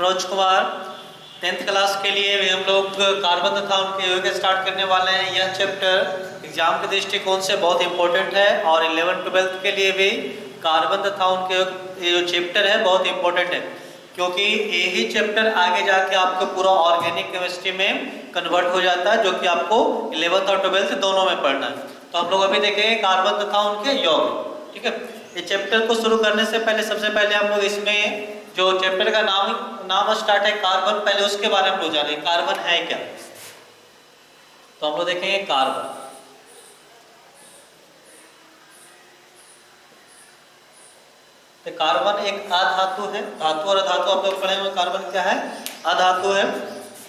Manoj Kumar. 10th class के लिए भी हम लोग कार्बन तथा उनके यौगिक स्टार्ट करने वाले हैं। यह चैप्टर एग्जाम के दृष्टिकोण से बहुत इंपॉर्टेंट है और 11th-12th के लिए भी कार्बन तथा उनके ये जो चैप्टर है बहुत इंपॉर्टेंट है, क्योंकि यही चैप्टर आगे जाके आपको पूरा ऑर्गेनिक केमिस्ट्री में कन्वर्ट हो जाता है, जो कि आपको 11th और 12th दोनों में पढ़ना है। तो हम लोग अभी देखेंगे कार्बन तथा उनके यौगिक। ठीक है, ये चैप्टर को शुरू करने से पहले सबसे पहले हम लोग इसमें जो चैप्टर का नाम स्टार्ट है कार्बन, पहले उसके बारे में लोग जानेंगे कार्बन है क्या। तो हम लोग देखेंगे कार्बन। तो कार्बन एक अधातु है। धातु और अधातु आप लोग पढ़े हुए। कार्बन क्या है? अधातु है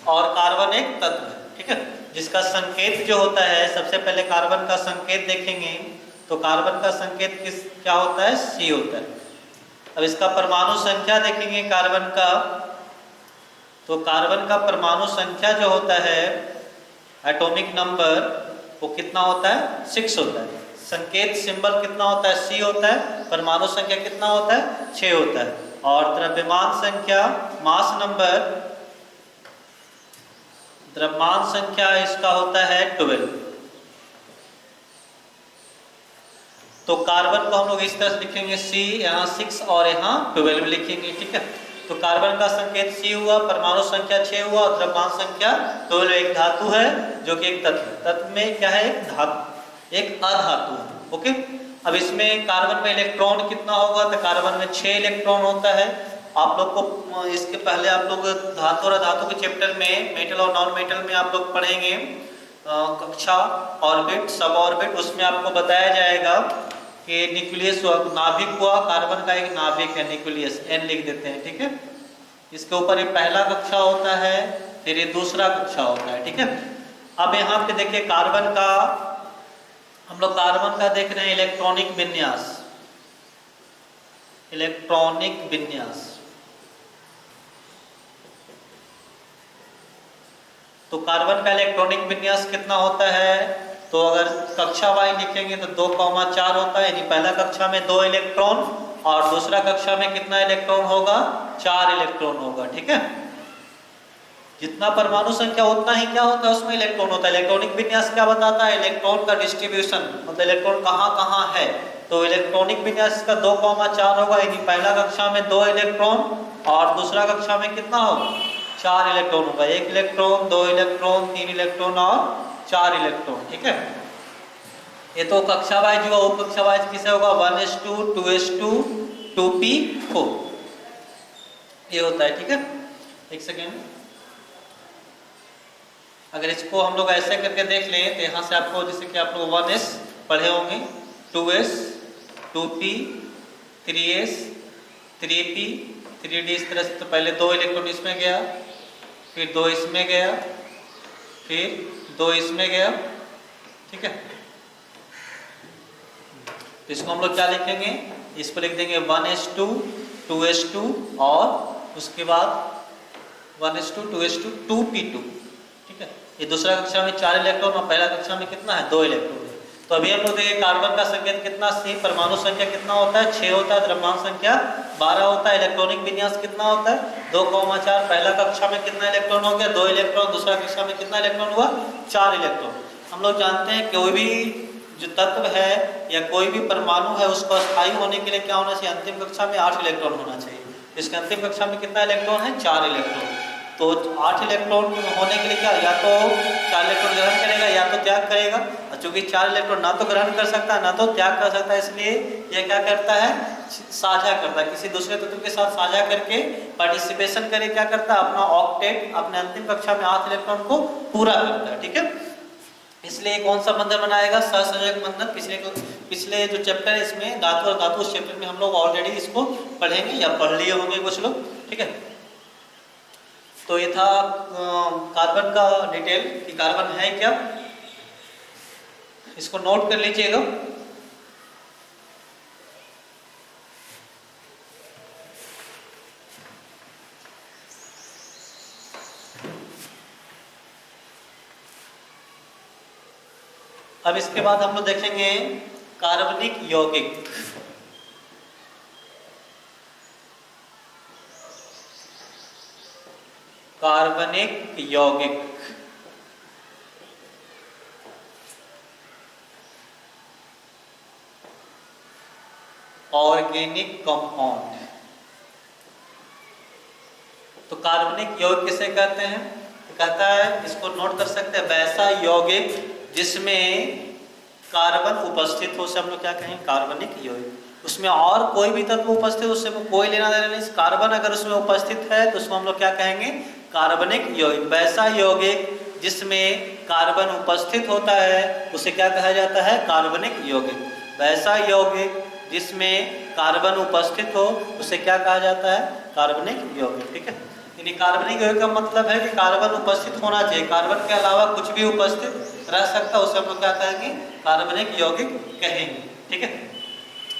और कार्बन एक तत्व है। ठीक है, जिसका संकेत जो होता है, सबसे पहले कार्बन का संकेत देखेंगे तो कार्बन का संकेत क्या होता है? C होता है। अब इसका परमाणु संख्या देखेंगे कार्बन का, तो कार्बन का परमाणु संख्या जो होता है, एटॉमिक नंबर, वो कितना होता है? 6 होता है। संकेत सिंबल कितना होता है? C होता है। परमाणु संख्या कितना होता है? 6 होता है। और द्रव्यमान संख्या, मास नंबर, द्रव्यमान संख्या इसका होता है 12। तो कार्बन को हम लोग इस तरह से लिखेंगे C, यहाँ 6 और यहाँ 12 लिखेंगे। ठीक है, तो कार्बन का संकेत C हुआ, परमाणु संख्या 6 हुआ और द्रव्यमान संख्या 12। एक धातु है जो कि एक तत्व। तत्व में क्या है? एक धातु, एक अधातु है। ओके, अब इसमें कार्बन में इलेक्ट्रॉन कितना होगा? तो कार्बन में 6 इलेक्ट्रॉन होता है। आप लोग को इसके पहले आप लोग धातु और अधातु के चैप्टर में मेटल और नॉन मेटल में आप लोग पढ़ेंगे कक्षा ऑर्बिट, सब ऑर्बिट। उसमें आपको बताया जाएगा कि न्यूक्लियस हुआ, नाभिक हुआ, कार्बन का एक नाभिक है, न्यूक्लियस, N लिख देते हैं। ठीक है, इसके ऊपर ये पहला कक्षा होता है, फिर ये दूसरा कक्षा होता है। ठीक है, अब यहाँ पे देखिए कार्बन का, हम लोग कार्बन का देख रहे हैं इलेक्ट्रॉनिक विन्यास। इलेक्ट्रॉनिक विन्यास, तो कार्बन का इलेक्ट्रॉनिक विन्यास कितना होता है? तो अगर कक्षा वाइज लिखेंगे तो 2,4 होता है, यानी पहला कक्षा में 2 इलेक्ट्रॉन और दूसरा कक्षा में कितना इलेक्ट्रॉन होगा? 4 इलेक्ट्रॉन होगा। ठीक है, जितना परमाणु संख्या उतना ही क्या होता है? उसमें इलेक्ट्रॉन होता है। इलेक्ट्रॉनिक विन्यास क्या बताता है? इलेक्ट्रॉन का डिस्ट्रीब्यूशन, मतलब इलेक्ट्रॉन कहाँ कहाँ है। तो इलेक्ट्रॉनिक विन्यास का 2,4 होगा, यानी पहला कक्षा में 2 इलेक्ट्रॉन और दूसरा कक्षा में कितना होगा? 4 इलेक्ट्रॉन होगा। 1 इलेक्ट्रॉन, 2 इलेक्ट्रॉन, 3 इलेक्ट्रॉन और 4 इलेक्ट्रॉन। ठीक है, ये तो कक्षा वाइज हुआ। उप कक्षा वाइज किसे होगा? 1s2, 2s2, 2p4 ये होता है। ठीक है, एक सेकेंड, अगर इसको हम लोग ऐसे करके देख लें तो यहाँ से आपको, जैसे कि आप लोग 1s पढ़े होंगे, 2s, 2p, 3s, 3p, 3d, इस तरह से। तो पहले 2 इलेक्ट्रॉन इसमें गया, फिर 2 इसमें गया, फिर 2 इसमें गया। ठीक है, तो इसको हम लोग क्या लिखेंगे? इसको लिख देंगे 1s2, 2s2 और उसके बाद 1s2, 2s2, 2p2। ठीक है, ये दूसरा कक्षा में 4 इलेक्ट्रॉन और पहला कक्षा में कितना है? 2 इलेक्ट्रॉन है। तो अभी हम लोग देखिए कार्बन का संकेत कितना? C, परमाणु संख्या कितना होता है? 6 होता है, द्रव्यमान संख्या 12 होता है, इलेक्ट्रॉनिक विन्यास कितना होता है? 2,4। पहला कक्षा में कितना इलेक्ट्रॉन हो गया? 2 इलेक्ट्रॉन। दूसरा कक्षा में कितना इलेक्ट्रॉन हुआ? 4 इलेक्ट्रॉन। हम लोग जानते हैं कोई भी जो तत्व है या कोई भी परमाणु है, उसको स्थायी होने के लिए क्या होना चाहिए? अंतिम कक्षा में 8 इलेक्ट्रॉन होना चाहिए। इसके अंतिम कक्षा में कितना इलेक्ट्रॉन है? 4 इलेक्ट्रॉन। तो 8 इलेक्ट्रॉन होने के लिए क्या, या तो 4 इलेक्ट्रॉन ग्रहण करेगा या तो त्याग करेगा। और चूंकि 4 इलेक्ट्रॉन ना तो ग्रहण कर सकता है ना तो त्याग कर सकता है, इसलिए यह क्या करता है? साझा करता है, किसी दूसरे तत्व के साथ साझा करके पार्टिसिपेशन करके क्या करता है? अपना ऑक्टेट, अपने अंतिम कक्षा में 8 इलेक्ट्रॉन को पूरा करता है। ठीक है, इसलिए कौन सा बंधन बनाएगा? सहसंयोजक बंधन। पिछले जो चैप्टर है इसमें धातु और धातु, उस चैप्टर में हम लोग ऑलरेडी इसको पढ़ेंगे या पढ़ लिए होंगे कुछ लोग। ठीक है, तो ये था कार्बन का डिटेल कि कार्बन है क्या। इसको नोट कर लीजिएगा। अब इसके बाद हम लोग देखेंगे कार्बनिक यौगिक। कार्बनिक यौगिक, ऑर्गेनिक कंपाउंड। तो कार्बनिक यौगिक किसे कहते हैं? तो कहता है, इसको नोट कर सकते हैं, वैसा यौगिक जिसमें कार्बन उपस्थित हो, उसे हम लोग क्या कहेंगे? कार्बनिक यौगिक। उसमें और कोई भी तत्व उपस्थित, उससे कोई लेना देना नहीं। कार्बन अगर उसमें उपस्थित है तो उसको हम लोग क्या कहेंगे? कार्बनिक यौगिक। वैसा यौगिक जिसमें कार्बन उपस्थित होता है उसे क्या कहा जाता है? कार्बनिक यौगिक। वैसा यौगिक जिसमें कार्बन उपस्थित हो उसे क्या कहा जाता है? कार्बनिक यौगिक। ठीक है, यानी कार्बनिक यौगिक का मतलब है कि कार्बन उपस्थित होना चाहिए, कार्बन के अलावा कुछ भी उपस्थित रह सकता है, उसे हम लोग क्या कहेंगे? कार्बनिक यौगिक कहेंगे। ठीक है,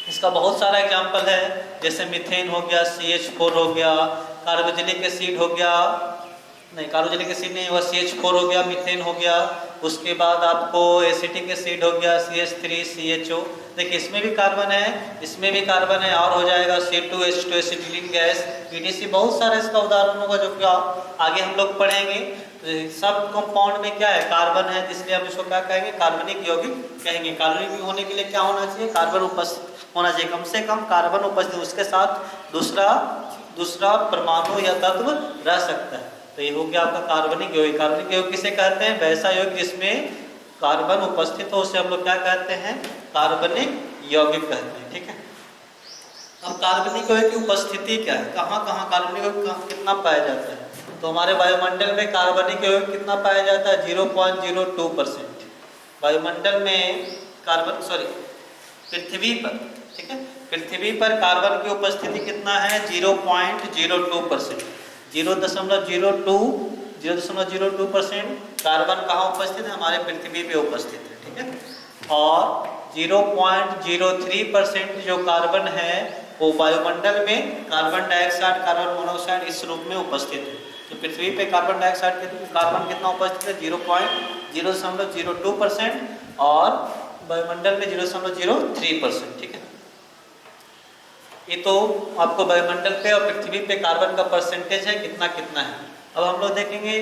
इसका बहुत सारा एग्जाम्पल है, जैसे मीथेन हो गया, CH4 हो गया, कार्बोक्सिलिक एसिड हो गया, नहीं कार्बोक्सिलिक एसिड नहीं हुआ, CH4 हो गया, मीथेन हो गया, उसके बाद आपको एसिटिक एसिड हो गया, CH3 CHO। देखिए इसमें भी कार्बन है, इसमें भी कार्बन है, और हो जाएगा C2H2 एसिटिलीन गैस, ETC। बहुत सारे इसका उदाहरण होगा जो कि आगे हम लोग पढ़ेंगे। तो सब कंपाउंड में क्या है? कार्बन है, इसलिए हम इसको क्या कहेंगे? कार्बनिक यौगिक कहेंगे। कार्बनिक होने के लिए क्या होना चाहिए? कार्बन उपस्थित होना चाहिए, कम से कम कार्बन उपस्थित, उसके साथ दूसरा परमाणु या तत्व रह सकता है। तो ये हो गया आपका कार्बनिक यौगिक। कार्बनिक यौगिक किसे कहते हैं? वैसा यौगिक जिसमें कार्बन उपस्थित हो उसे हम लोग क्या कहते हैं? कार्बनिक यौगिक कहते हैं। ठीक है, अब कार्बनिक यौगिक की उपस्थिति क्या है? कहाँ कहाँ कार्बनिक यौगिक कितना पाया जाता है? तो हमारे वायुमंडल में कार्बनिक यौगिक कितना पाया जाता है? 0.02%। वायुमंडल में पृथ्वी पर, ठीक है, पृथ्वी पर कार्बन की उपस्थिति कितना है? 0.02%। 0.02% कार्बन कहाँ उपस्थित है? हमारे पृथ्वी पे उपस्थित है। ठीक है, और 0.03% जो कार्बन है वो वायुमंडल में कार्बन डाइऑक्साइड, कार्बन मोनोऑक्साइड इस रूप में उपस्थित है। तो पृथ्वी पे कार्बन डाइऑक्साइड कार्बन कितना उपस्थित है? 0.02% और वायुमंडल में 0.03%। ठीक है, ये तो आपको वायुमंडल पे और पृथ्वी पे कार्बन का परसेंटेज है कितना कितना है। अब हम लोग देखेंगे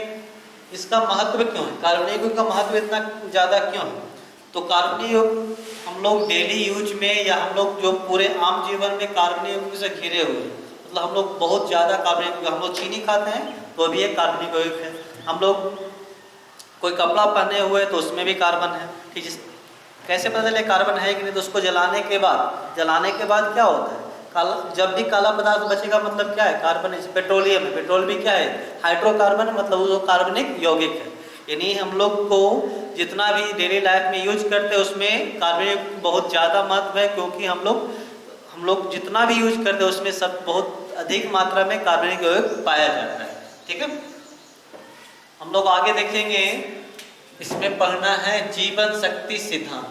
इसका महत्व क्यों है, कार्बनिक यौगिक का महत्व इतना ज़्यादा क्यों है। तो कार्बनिक यौगिक हम लोग डेली यूज में या हम लोग जो पूरे आम जीवन में कार्बनिक यौगिक से घिरे हुए हैं, मतलब हम लोग बहुत ज़्यादा कार्बनिक, हम लोग चीनी खाते हैं तो भी एक कार्बनिक यौगिक है, हम लोग कोई कपड़ा पहने हुए तो उसमें भी कार्बन है। ठीक है, कैसे पता चले कार्बन है कि नहीं? तो उसको जलाने के बाद क्या होता है? काला, जब भी काला पदार्थ बचेगा मतलब क्या है? कार्बन। पेट्रोलियम है, पेट्रोल भी क्या है? हाइड्रोकार्बन, मतलब वो कार्बनिक यौगिक है। यानी हम लोग को जितना भी डेली लाइफ में यूज करते हैं उसमें कार्बनिक बहुत ज़्यादा महत्व है, क्योंकि हम लोग जितना भी यूज करते हैं उसमें सब बहुत अधिक मात्रा में कार्बनिक यौगिक पाया जाता है। ठीक है, हम लोग आगे देखेंगे, इसमें पढ़ना है जीवन शक्ति सिद्धांत।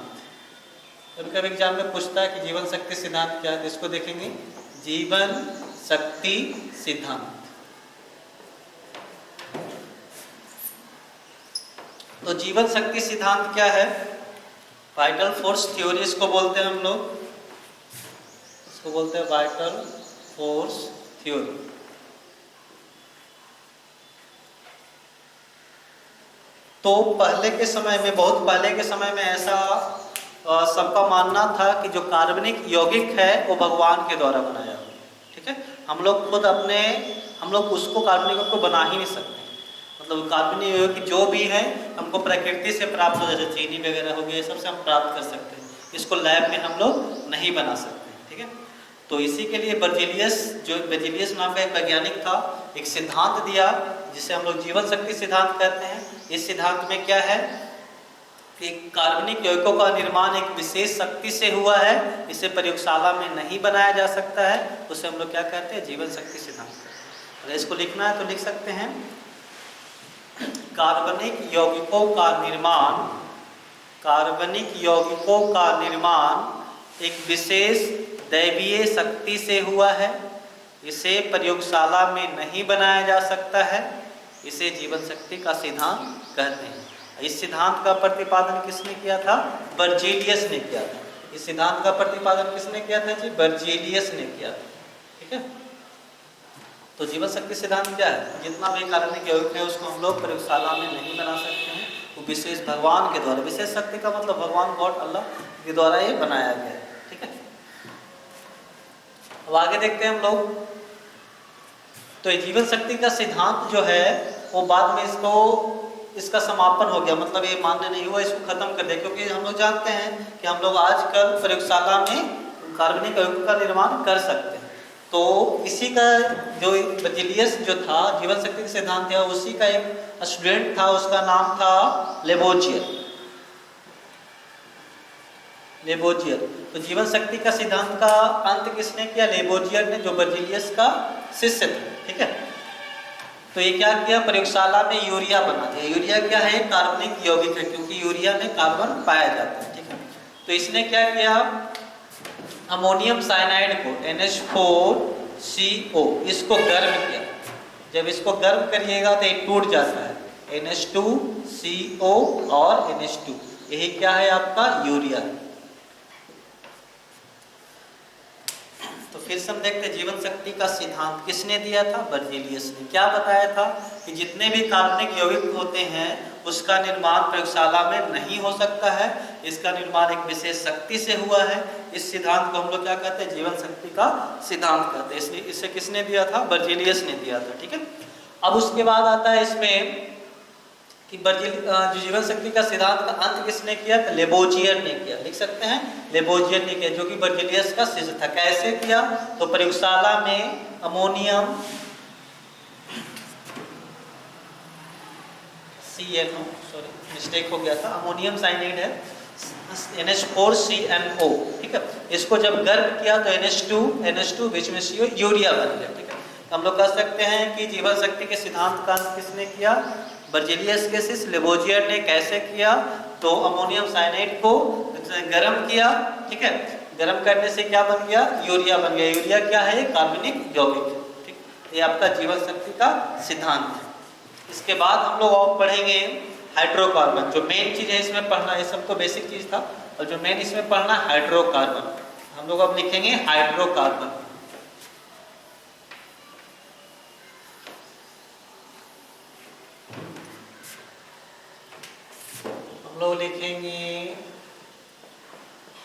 कभी कभी एग्जाम में पूछता है कि जीवन शक्ति सिद्धांत क्या है, इसको देखेंगे, जीवन शक्ति सिद्धांत। तो जीवन शक्ति सिद्धांत क्या है? वाइटल फोर्स थ्योरी इसको बोलते हैं हम लोग, इसको बोलते हैं वाइटल फोर्स थ्योरी। तो पहले के समय में, बहुत पहले के समय में ऐसा सबका मानना था कि जो कार्बनिक यौगिक है वो भगवान के द्वारा बनाया हुआ। ठीक है, हम लोग खुद हम लोग उसको कार्बनिक यौगिक को बना ही नहीं सकते, मतलब कार्बनिक यौगिक जो भी है हमको प्रकृति से प्राप्त हो, जैसे चीनी वगैरह हो गया, ये सबसे हम प्राप्त कर सकते हैं, इसको लैब में हम लोग नहीं बना सकते। ठीक है, तो इसी के लिए बर्जीलियस नाम का एक वैज्ञानिक था, एक सिद्धांत दिया जिसे हम लोग जीवन शक्ति सिद्धांत कहते हैं। इस सिद्धांत में क्या है कि कार्बनिक यौगिकों का निर्माण एक विशेष शक्ति से हुआ है, इसे प्रयोगशाला में नहीं बनाया जा सकता है, उसे हम लोग क्या कहते हैं? जीवन शक्ति सिद्धांत। अगर इसको लिखना है तो लिख सकते हैं, कार्बनिक यौगिकों का निर्माण एक विशेष दैवीय शक्ति से हुआ है, इसे प्रयोगशाला में नहीं बनाया जा सकता है, इसे जीवन शक्ति का सिद्धांत कहते हैं। इस सिद्धांत का प्रतिपादन किसने किया था? बर्जीलियस ने किया था। इस सिद्धांत का प्रतिपादन किसने किया था जी? बर्जीलियस ने किया था। ठीक है, तो जीवन शक्ति सिद्धांत क्या है? जितना भी कार्बनिक यौगिक है उसको हम लोग प्रयोगशाला में नहीं बना सकते हैं, वो विशेष भगवान के द्वारा, विशेष शक्ति का मतलब भगवान गॉड अल्लाह के द्वारा ये बनाया गया है। ठीक है, अब आगे देखते हैं हम लोग। तो ये जीवन शक्ति का सिद्धांत जो है वो बाद में इसका समापन हो गया, मतलब ये मान्य नहीं हुआ, इसको खत्म कर दिया, क्योंकि हम लोग जानते हैं कि हम लोग आजकल प्रयोगशाला में कार्बनिक यौगिक का निर्माण कर सकते हैं। तो इसी का जो बर्जीलियस जो था जीवन शक्ति का सिद्धांत है, उसी का एक स्टूडेंट था, उसका नाम था लेबोजियर। तो जीवन शक्ति का सिद्धांत का अंत किसने किया? लेबोजियर ने, जो बर्जीलियस का शिष्य था। ठीक है, तो ये क्या किया? प्रयोगशाला में यूरिया बना दिया। यूरिया क्या है? कार्बनिक यौगिक है, क्योंकि यूरिया में कार्बन पाया जाता है। ठीक है, तो इसने क्या किया? अमोनियम साइनाइड को NH4CO इसको गर्म किया। जब इसको गर्म करिएगा तो ये टूट जाता है, NH2CO और NH2, यही क्या है? आपका यूरिया। तो फिर से हम देखते हैं जीवन शक्ति का सिद्धांत किसने दिया था? बर्जीलियस ने। क्या बताया था कि जितने भी कार्बनिक यौगिक होते हैं उसका निर्माण प्रयोगशाला में नहीं हो सकता है, इसका निर्माण एक विशेष शक्ति से हुआ है। इस सिद्धांत को हम लोग क्या कहते हैं? जीवन शक्ति का सिद्धांत कहते हैं। इसलिए इसे किसने दिया था? बर्जीलियस ने दिया था। ठीक है, अब उसके बाद आता है इसमें कि जो जीवन शक्ति का सिद्धांत का अंत किसने किया? लेबोजियर ने किया। लिख सकते हैं, लेबोजियर ने किया, जो कि बर्जीलियस का शिष्य था। कैसे किया? तो प्रयोगशाला में अमोनियम CNO, सॉरी मिस्टेक हो गया था, अमोनियम साइनाइड है, NH4CNO। ठीक है, इसको जब गर्म किया तो NH2 बीच में CO, यूरिया बन गया। ठीक है, तो हम लोग कह सकते हैं कि जीवन शक्ति के सिद्धांत का अंत किसने किया? बर्जीलियस के शिष्य लेबोजियर ने। कैसे किया? तो अमोनियम साइनाइड को गर्म किया। ठीक है, गर्म करने से क्या बन गया? यूरिया बन गया। यूरिया क्या है? कार्बनिक यौगिक। ठीक, ये आपका जीवन शक्ति का सिद्धांत है। इसके बाद हम लोग और पढ़ेंगे हाइड्रोकार्बन। जो मेन चीज है इसमें पढ़ना, ये सब तो बेसिक चीज था, और जो मेन इसमें पढ़ना हाइड्रोकार्बन। हम लोग अब लिखेंगे हाइड्रोकार्बन। हम लोग लिखेंगे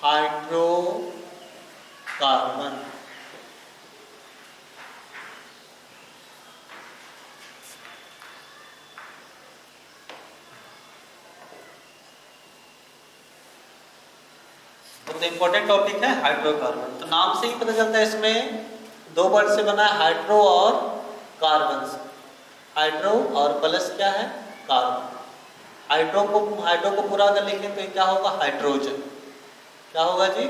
हाइड्रोकार्बन। बहुत इंपॉर्टेंट टॉपिक है हाइड्रोकार्बन। तो नाम से ही पता चलता है इसमें दो वर्ड से बना है, हाइड्रो और कार्बन से। हाइड्रो और प्लस क्या है? कार्बन। हाइड्रो को पूरा अगर लिखें तो ये क्या होगा? हाइड्रोजन। क्या होगा जी?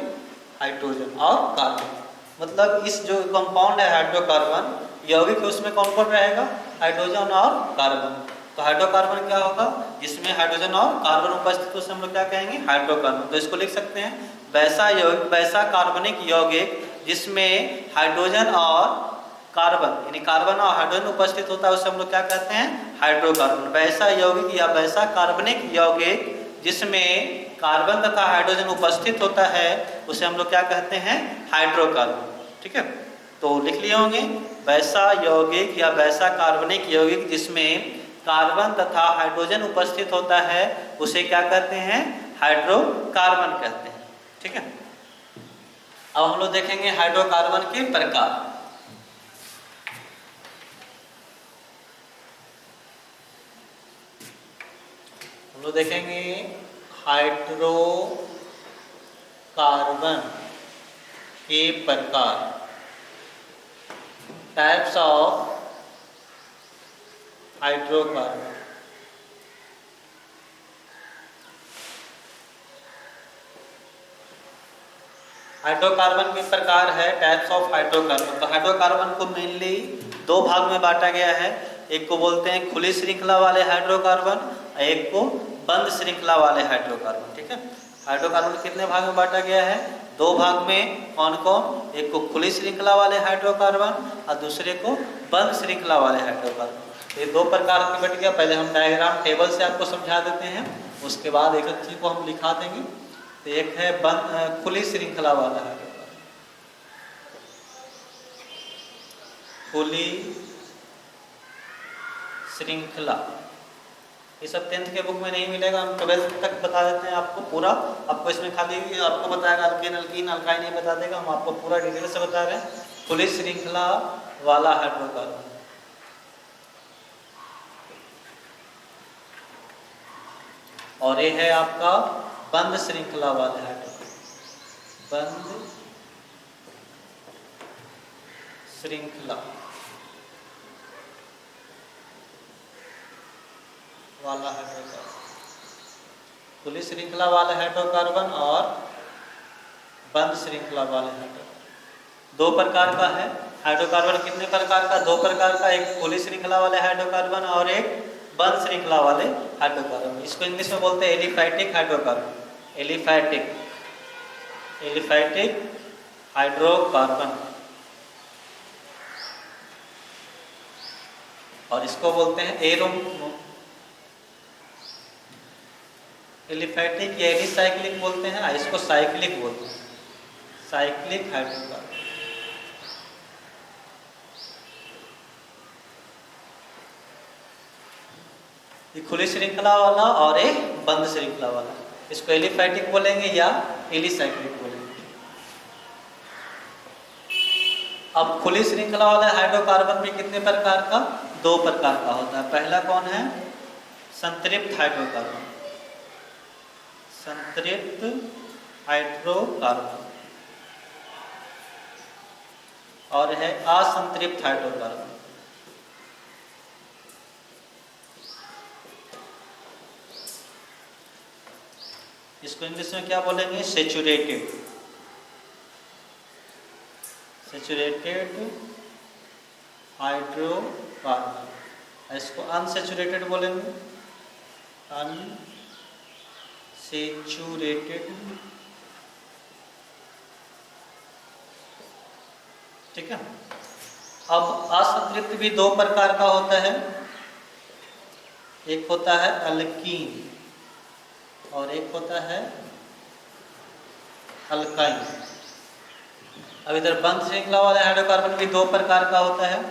हाइड्रोजन और कार्बन। मतलब इस जो कंपाउंड है हाइड्रोकार्बन यौगिक है, उसमें कौन कौन रहेगा? हाइड्रोजन और कार्बन। तो हाइड्रोकार्बन क्या होगा? जिसमें हाइड्रोजन और कार्बन उपस्थित हो, उसे हम लोग क्या कहेंगे? हाइड्रोकार्बन। तो इसको लिख सकते हैं, वैसा कार्बनिक यौगिक जिसमें हाइड्रोजन और कार्बन, यानी कार्बन और हाइड्रोजन उपस्थित होता है, उसे हम लोग क्या कहते हैं? हाइड्रोकार्बन। वैसा यौगिक या वैसा कार्बनिक यौगिक जिसमें कार्बन तथा हाइड्रोजन उपस्थित होता है, उसे हम लोग क्या कहते हैं? हाइड्रोकार्बन। ठीक है, तो लिख लिए होंगे, वैसा यौगिक या वैसा कार्बनिक यौगिक जिसमें कार्बन तथा हाइड्रोजन उपस्थित होता है, उसे क्या कहते हैं? हाइड्रोकार्बन कहते हैं। ठीक है, अब हम लोग देखेंगे हाइड्रोकार्बन के प्रकार। हम लोग देखेंगे हाइड्रोकार्बन के प्रकार, टाइप्स ऑफ हाइड्रोकार्बन। हाइड्रोकार्बन के प्रकार है, टाइप्स ऑफ हाइड्रोकार्बन। तो हाइड्रोकार्बन को मेनली दो भाग में बांटा गया है। एक को बोलते हैं खुली श्रृंखला वाले हाइड्रोकार्बन, एक को बंद श्रृंखला वाले हाइड्रोकार्बन। ठीक है, हाइड्रोकार्बन कितने भाग में बांटा गया है? दो भाग में। कौन कौन? एक को खुली श्रृंखला वाले हाइड्रोकार्बन और दूसरे को बंद श्रृंखला वाले हाइड्रोकार्बन। ये दो प्रकार के बट गया। पहले हम डायग्राम टेबल से आपको समझा देते हैं, उसके बाद एक एक चीज को हम लिखा देंगे। तो एक है खुली श्रृंखला वाला हाइड्रोकार्बन, खुली श्रृंखला। ये सब 10th के बुक में नहीं मिलेगा, हम 12th तक बता देते हैं आपको पूरा। आपको इसमें खाली आपको बताएगा अल्केन अल्कीन अल्काइन नहीं बता देगा, हम आपको पूरा डिटेल से बता रहे हैं। खुली श्रृंखला वाला हाइड्रोकार्बन, और ये है आपका बंद श्रृंखला वाले हाइड्रोकार्बन, बंद श्रृंखला वाला हाइड्रोकार्बन। खुली श्रृंखला वाले हाइड्रोकार्बन और बंद श्रृंखला वाले हाइड्रोकार्बन, दो प्रकार का है। हाइड्रोकार्बन कितने प्रकार का? दो प्रकार का, एक खुली श्रृंखला वाले हाइड्रोकार्बन और एक बंद श्रृंखला वाले हाइड्रोकार्बन। इसको इंग्लिश में बोलते हैं aliphatic hydrocarbon, aliphatic, aliphatic hydrocarbon. और इसको बोलते हैं एलिफैटिक या एलिसाइक्लिक बोलते हैं, इसको साइक्लिक बोलते हैं, साइक्लिक हाइड्रोकार्बन। ये खुली श्रृंखला वाला और एक बंद श्रृंखला वाला, इसको एलिफैटिक बोलेंगे या एलिसाइक्लिक बोलेंगे। अब खुली श्रृंखला वाले हाइड्रोकार्बन भी कितने प्रकार का? दो प्रकार का होता है। पहला कौन है? संतृप्त हाइड्रोकार्बन, संतृप्त हाइड्रोकार्बन, और है असंतृप्त हाइड्रोकार्बन। इसको इंग्लिश में क्या बोलेंगे? Saturated, saturated hydrocarbon. इसको अनसैचुरेटेड बोलेंगे, अनसैचुरेटेड। ठीक है। अब असंतृप्त भी दो प्रकार का होता है, एक होता है अल्कीन और एक होता है अल्काइन। अब इधर बंद श्रृंखला वाले हाइड्रोकार्बन भी दो प्रकार का होता है,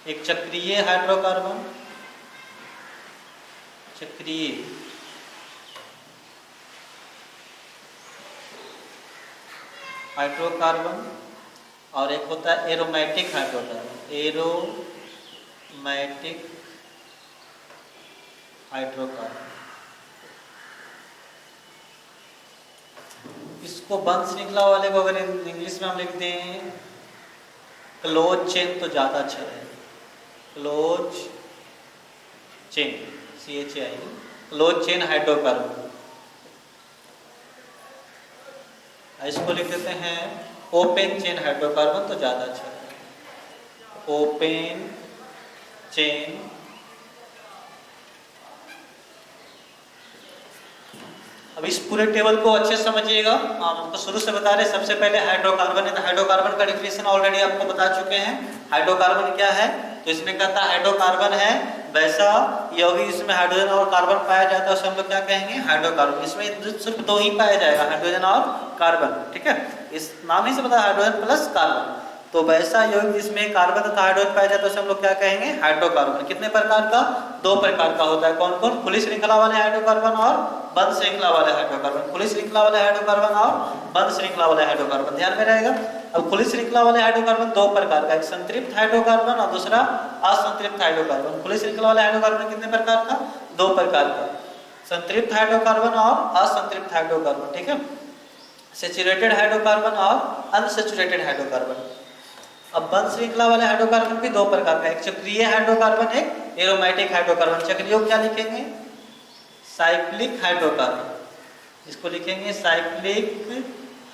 एक चक्रीय हाइड्रोकार्बन, चक्रीय, हाइड्रोकार्बन, और एक होता है एरोमेटिक हाइड्रोकार्बन, एरोमेटिक हाइड्रोकार्बन। इसको बंद श्रृंखला वाले को अगर इंग्लिश में हम लिखते हैं क्लोज चेन तो ज़्यादा अच्छा है, close chain, CHI, close chain hydrocarbon. इसको लिख देते हैं ओपन चेन हाइड्रोकार्बन तो ज़्यादा अच्छा है, ओपन चेन अब इस पूरे टेबल को अच्छे से समझिएगा। हम तो शुरू से बता रहे, सबसे पहले हाइड्रोकार्बन है, तो हाइड्रोकार्बन का डिफिनेशन ऑलरेडी आपको बता चुके हैं। हाइड्रोकार्बन क्या है? तो इसमें कहता है हाइड्रोकार्बन है वैसा यौगिक जिसमें हाइड्रोजन और कार्बन पाया जाता है, उसे हम लोग क्या कहेंगे? हाइड्रोकार्बन। इसमें सिर्फ दो ही पाया जाएगा, हाइड्रोजन और कार्बन। ठीक है, इस नाम ही से पता है हाइड्रोजन प्लस कार्बन। तो वैसा यौगिक जिसमें कार्बन तथा हाइड्रोजन पाया जाता है उसे हम लोग क्या कहेंगे? हाइड्रोकार्बन। कितने प्रकार का? दो प्रकार का होता है। कौन कौन? खुली श्रृंखला वाले हाइड्रोकार्बन और बंद श्रृंखला वाले हाइड्रोकार्बन। खुली श्रृंखला वाले हाइड्रोकार्बन और बंद श्रृंखला वाले हाइड्रोकार्बन, ध्यान में रहेगा। अब खुली श्रृंखला वाले हाइड्रोकार्बन दो प्रकार का, एक संतृप्त हाइड्रोकार्बन और दूसरा असंतृप्त हाइड्रोकार्बन। खुली श्रृंखला वाले हाइड्रोकार्बन कितने प्रकार का? दो प्रकार का, संतृप्त हाइड्रोकार्बन और असंतृप्त हाइड्रोकार्बन। ठीक है, सैचुरेटेड हाइड्रोकार्बन और अनसैचुरेटेड हाइड्रोकार्बन। अब बंद श्रृंखला वाले हाइड्रोकार्बन भी दो प्रकार का, एक चक्रीय हाइड्रोकार्बन, एक एरोमेटिक हाइड्रोकार्बन। चक्रीय क्या लिखेंगे? Cyclic hydrocarbon. इसको लिखेंगे साइक्लिक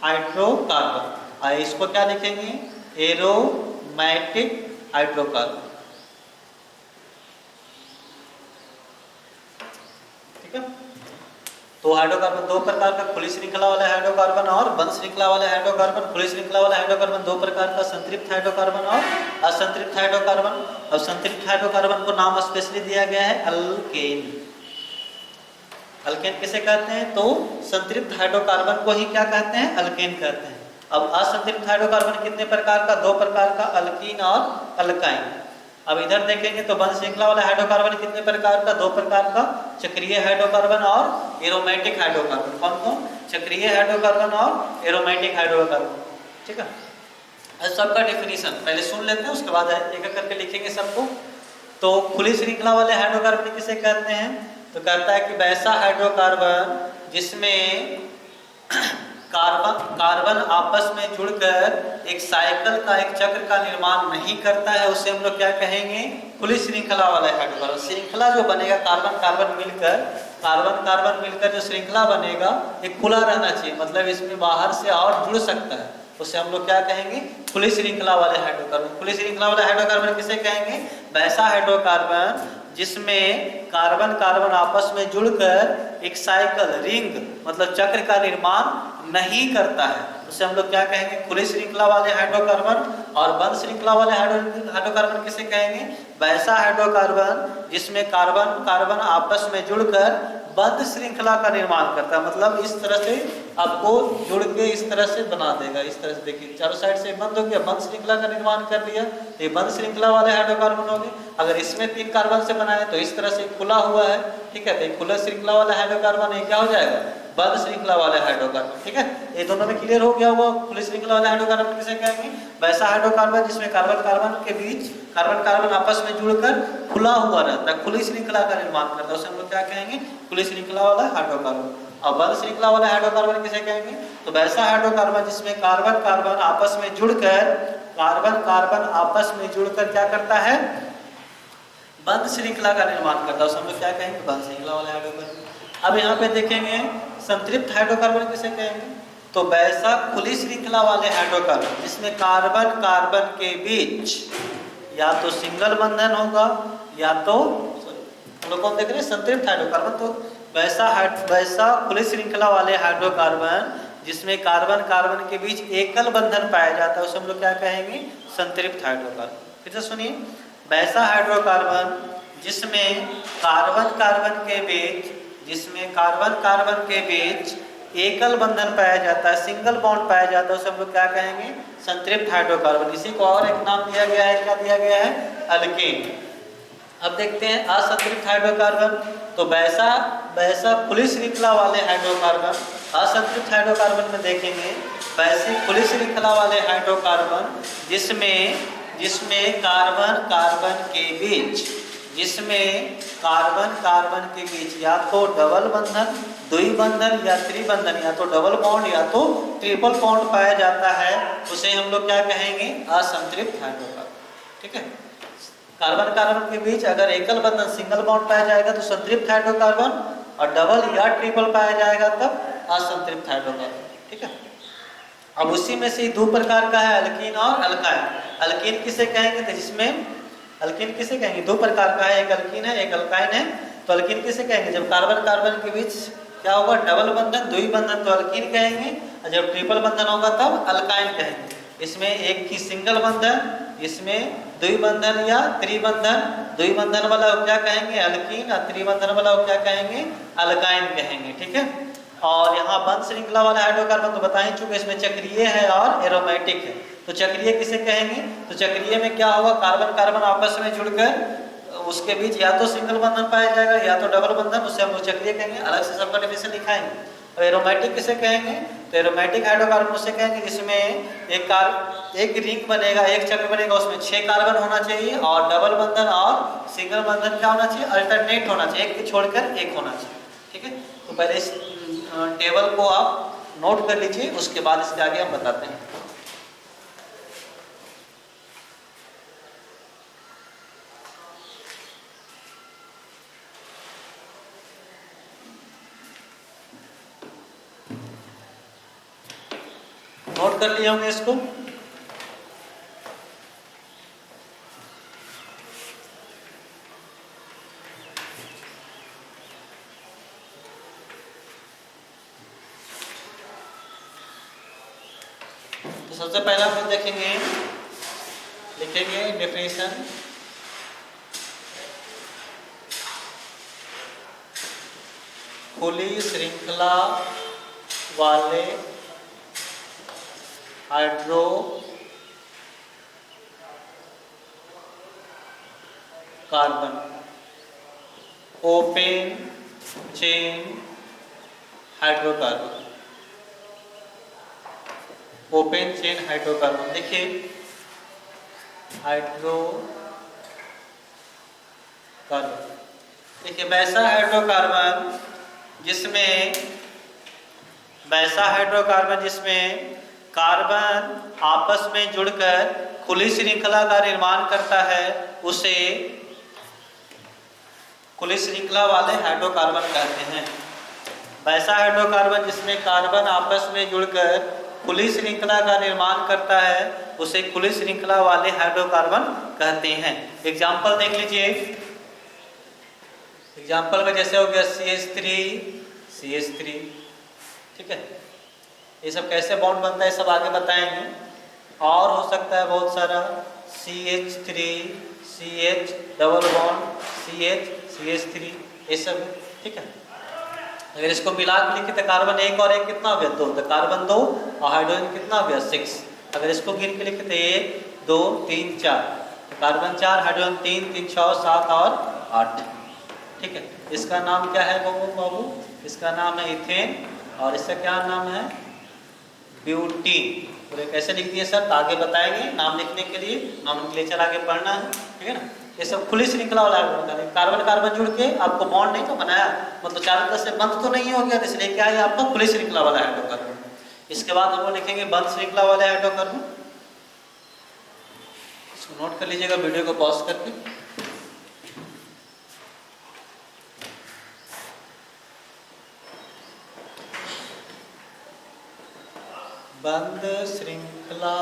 हाइड्रोकार्बन। और इसको क्या लिखेंगे? Aromatic hydrocarbon. ठीक है, तो हाइड्रोकार्बन दो प्रकार का, खुली श्रृंखला वाले हाइड्रोकार्बन और बंद श्रृंखला वाले हाइड्रोकार्बन। खुली श्रृंखला वाले हाइड्रोकार्बन दो प्रकार का, संतृप्त हाइड्रोकार्बन और असंतृप्त हाइड्रोकार्बन। और संतृप्त हाइड्रोकार्बन को नाम स्पेशली दिया गया है अल्केन। अल्केन किसे कहते हैं? तो संतृप्त हाइड्रोकार्बन को ही क्या कहते हैं? अल्केन कहते हैं। अब असंतृप्त हाइड्रोकार्बन कितने प्रकार का? दो प्रकार का, अल्कीन और अल्काइन। अब इधर देखेंगे तो बंद श्रृंखला वाला हाइड्रोकार्बन कितने प्रकार का, 2 प्रकार का, चक्रीय हाइड्रोकार्बन और एरोमेटिक हाइड्रोकार्बन। कौन कौन? चक्रीय हाइड्रोकार्बन और एरोमेटिक हाइड्रोकार्बन। ठीक है, सबका डेफिनेशन पहले सुन लेते हैं, उसके बाद एक एक करके लिखेंगे सबको। तो खुली श्रृंखला वाले हाइड्रोकार्बन किसे कहते हैं? तो कहता है कि वैसा हाइड्रोकार्बन जिसमें कार्बन आपस में जुड़कर एक साइकिल का, एक चक्र का निर्माण नहीं करता है, उसे हम लोग क्या कहेंगे? खुली श्रृंखला वाला हाइड्रोकार्बन। श्रृंखला जो बनेगा कार्बन कार्बन मिलकर जो श्रृंखला बनेगा ये खुला रहना चाहिए, मतलब इसमें बाहर से और जुड़ सकता है, उसे हम लोग क्या कहेंगे? खुली श्रृंखला वाले हाइड्रोकार्बन। खुली श्रृंखला वाले हाइड्रोकार्बन किसे कहेंगे? वैसा हाइड्रोकार्बन जिसमें कार्बन आपस में जुड़कर एक साइकिल, रिंग मतलब चक्र का निर्माण नहीं करता है, उसे हम लोग क्या कहेंगे? खुली श्रृंखला वाले हाइड्रोकार्बन। और बंद श्रृंखला वाले हाइड्रोकार्बन किसे कहेंगे? वैसा हाइड्रोकार्बन जिसमें कार्बन आपस में जुड़कर बंद श्रृंखला का निर्माण करता है, मतलब इस तरह से आपको जुड़ के इस तरह से बना देगा। इस तरह से देखिए चारों साइड से बंद हो गया, बंद श्रृंखला का निर्माण कर लिया, तो ये बंद श्रृंखला वाले हाइड्रोकार्बन हो गए। अगर इसमें 3 कार्बन से बनाए तो इस तरह से खुला हुआ है, ठीक है, तो खुला श्रृंखला वाला हाइड्रोकार्बन ये क्या हो जाएगा? बंद श्रृंखला वाले हाइड्रोकार्बन। ठीक है, ये दोनों में क्लियर हो गया होगा। खुली श्रृंखला वाले हाइड्रोकार्बन किसे कहेंगे? वैसा हाइड्रोकार्बन जिसमें कार्बन के बीच कार्बन आपस में जुड़कर खुला हुआ रहता है, खुली श्रृंखला का निर्माण करता है, उसे हम लोग क्या कहेंगे? खुली श्रृंखला वाला हाइड्रोकार्बन। और बंद श्रृंखला वाला हाइड्रोकार्बन किसे कहेंगे? तो वैसा हाइड्रोकार्बन जिसमें कार्बन आपस में जुड़कर कार्बन आपस में जुड़कर क्या करता है? बंद श्रृंखला का निर्माण करता है, उसे हम लोग क्या कहेंगे? बंद श्रृंखला वाला हाइड्रोकार्बन। अब यहाँ पे देखेंगे संतृप्त हाइड्रोकार्बन किसे कहेंगे? तो वैसा खुली श्रृंखला वाले हाइड्रोकार्बन जिसमें कार्बन के बीच या तो सिंगल बंधन होगा या तो हम लोग कौन देख रहे हैं? संतृप्त हाइड्रोकार्बन। तो वैसा खुली श्रृंखला वाले हाइड्रोकार्बन जिसमें कार्बन के बीच एकल बंधन पाया जाता है, उसे हम लोग क्या कहेंगे? संतृप्त हाइड्रोकार्बन। फिर से सुनिए, वैसा हाइड्रोकार्बन जिसमें कार्बन के बीच एकल बंधन पाया जाता है, सिंगल बॉन्ड पाया जाता है, उसे हम लोग क्या कहेंगे? संतृप्त हाइड्रोकार्बन। इसी को और एक नाम दिया गया है, क्या दिया गया है? अल्केन। अब देखते हैं असंतृप्त हाइड्रोकार्बन। तो वैसा खुली श्रृंखला वाले हाइड्रोकार्बन, असंतृप्त हाइड्रोकार्बन में देखेंगे वैसे खुली श्रृंखला वाले हाइड्रोकार्बन जिसमें कार्बन के बीच या तो डबल बंधन, द्विबंधन या त्रिबंधन, या तो डबल बॉन्ड या तो ट्रिपल बॉन्ड पाया जाता है, उसे हम लोग क्या कहेंगे? असंतृप्त हाइड्रोकार्बन। ठीक है, कार्बन के बीच अगर एकल बंधन, सिंगल बॉन्ड पाया जाएगा तो संतृप्त हाइड्रोकार्बन, और डबल या ट्रिपल पाया जाएगा तब असंतृप्त हाइड्रोकार्बन। ठीक है, अब उसी में से 2 प्रकार का है, अल्कीन और अल्काइन। अल्कीन किसे कहेंगे? तो जिसमें अल्कीन किसे कहेंगे? 2 प्रकार का है, एक अल्कीन है, एक अल्काइन है। तो अल्कीन किसे कहेंगे? जब कार्बन के बीच क्या होगा? डबल बंधन, द्विबंधन, तो अल्कीन कहेंगे, और जब ट्रिपल बंधन होगा तब अल्काइन कहेंगे। इसमें एक की सिंगल बंधन, इसमें द्विबंधन या त्रिबंधन, द्विबंधन वाला को क्या कहेंगे? अल्कीन, और त्रिबंधन वाला को क्या कहेंगे? अल्काइन कहेंगे। ठीक है, और यहाँ बंद श्रृंखला वाला हाइड्रोकार्बन तो बता ही चुके, इसमें चक्रीय है और एरोमेटिक है। तो चक्रीय किसे कहेंगे? तो चक्रीय में क्या होगा? कार्बन आपस में जुड़कर उसके बीच या तो सिंगल बंधन पाया जाएगा या तो डबल बंधन, उसे हम लोग चक्रीय कहेंगे, अलग से सबका डेफिनेशन लिखाएंगे। और एरोमेटिक किसे कहेंगे? तो एरोमेटिक हाइड्रोकार्बन उसे कहेंगे जिसमें एक रिंग बनेगा, एक चक्र बनेगा, उसमें 6 कार्बन होना चाहिए, और डबल बंधन और सिंगल बंधन क्या होना चाहिए? अल्टरनेट होना चाहिए, एक छोड़कर एक होना चाहिए। ठीक है, तो पहले इस टेबल को आप नोट कर लीजिए, उसके बाद इसके आगे हम बताते हैं। नोट कर लिए होंगे इसको। तो सबसे पहला हम देखेंगे, लिखेंगे डेफिनेशन। खुली श्रृंखला वाले carbon, open chain hydrocarbon, open chain hydrocarbon. देखिए हाइड्रोकार्बन, देखिए वैसा हाइड्रोकार्बन जिसमें कार्बन आपस में जुड़कर खुली श्रृंखला का निर्माण करता है उसे खुली श्रृंखला वाले हाइड्रोकार्बन कहते हैं। वैसा हाइड्रोकार्बन जिसमें कार्बन आपस में जुड़कर खुली श्रृंखला का निर्माण करता है उसे खुली श्रृंखला वाले हाइड्रोकार्बन कहते हैं। एग्जाम्पल देख लीजिए, एग्जाम्पल में जैसे हो गया CH3, ठीक है। ये सब कैसे बॉन्ड बनता है सब आगे बताएंगे। और हो सकता है बहुत सारा CH3, CH double bond CH3 ये सब, ठीक है। अगर इसको मिला के लिखे तो कार्बन एक और एक कितना हो गया 2, तो कार्बन 2 और हाइड्रोजन कितना हो गया 6। अगर इसको गिन के लिखे तो 1 2 3 4, तो कार्बन 4 हाइड्रोजन 3 3 6 7 और 8, ठीक है। इसका नाम क्या है बाबू? इसका नाम है इथेन और इसका क्या नाम है? ब्यूटीन। बोले कैसे लिख दिए सर? तो आगे बताएंगे। नाम लिखने के लिए नॉमेनक्लेचर आगे पढ़ना है, ठीक है ना। ये सब खुली श्रृंखला वाला हाइड्रोकार्बन, कार्बन कार्बन जुड़ के आपको बॉन्ड नहीं तो बनाया, मतलब चारों तरफ से बंद तो नहीं हो गया, इसलिए क्या है आपका खुली श्रृंखला वाला हाइड्रोकार्बन। इसके बाद हम लोग लिखेंगे बंद श्रृंखला वाले हाइड्रोकार्बन। इसको नोट कर लीजिएगा वीडियो को पॉज करके। बंद श्रृंखला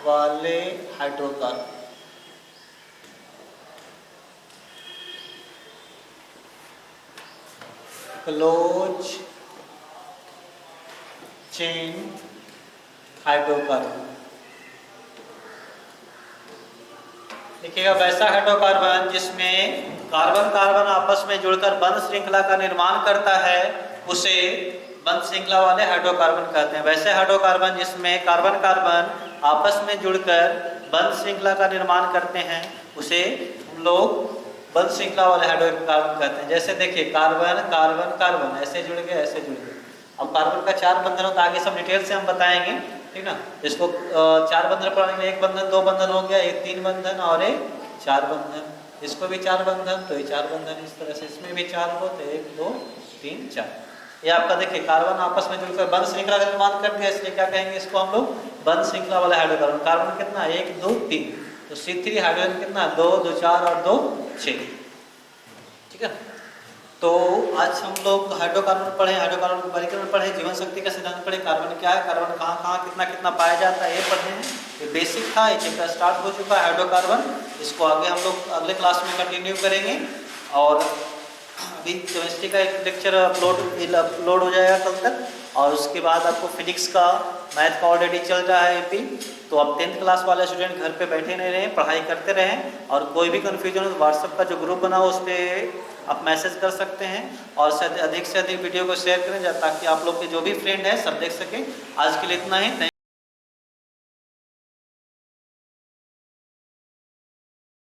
वाले हाइड्रोकार्बन, क्लोज चेन हाइड्रोकार्बन। देखिएगा वैसा हाइड्रोकार्बन जिसमें कार्बन कार्बन आपस में जुड़कर बंद श्रृंखला का निर्माण करता है उसे बंद श्रृंखला वाले हाइड्रोकार्बन कहते हैं। वैसे हाइड्रोकार्बन जिसमें कार्बन कार्बन आपस में जुड़कर बंद श्रृंखला का निर्माण करते हैं उसे हम लोग बंद श्रृंखला वाले हाइड्रोकार्बन कहते हैं। जैसे देखिए कार्बन कार्बन कार्बन ऐसे जुड़ गए, ऐसे जुड़ गए। अब कार्बन का 4 बंधन होता है, आगे सब डिटेल से हम बताएंगे, ठीक ना। इसको 4 बंधन पढ़ेंगे, 1 बंधन 2 बंधन हो गया, एक 3 बंधन और एक 4 बंधन। इसको भी 4 बंधन तो ये 4 बंधन, इस तरह से इसमें भी 4 हो तो 1 2 3 4। ये आपका देखिए कार्बन आपस में जुड़कर बंद श्रृंखला का निर्माण करते हैं, इसलिए क्या कहेंगे इसको हम लोग बंद श्रृंखला वाला हाइड्रोकार्बन। कार्बन कितना 1 2 3, तो C3 हाइड्रोजन कितना 2 2 4 और 2 6, ठीक है। तो आज हम लोग हाइड्रोकार्बन पढ़े, हाइड्रोकार्बन के वर्गीकरण पढ़े, जीवन शक्ति का सिद्धांत पढ़े, कार्बन क्या है, कार्बन कहाँ कहाँ कितना कितना पाया जाता है ये पढ़े हैं। ये बेसिक था, ये चैप्टर स्टार्ट हो चुका है हाइड्रोकार्बन। इसको आगे हम लोग अगले क्लास में कंटिन्यू करेंगे। और अभी केमिस्ट्री का एक लेक्चर अपलोड हो जाएगा कल तक, और उसके बाद आपको फिजिक्स का, मैथ का ऑलरेडी चल रहा है एपी। तो आप 10th क्लास वाले स्टूडेंट घर पे बैठे नहीं रहें, पढ़ाई करते रहें। और कोई भी कन्फ्यूजन हो तो व्हाट्सएप का जो ग्रुप बना हो उस पर आप मैसेज कर सकते हैं, और अधिक से अधिक वीडियो को शेयर करें ताकि आप लोग के जो भी फ्रेंड है सब देख सकें। आज के लिए इतना ही।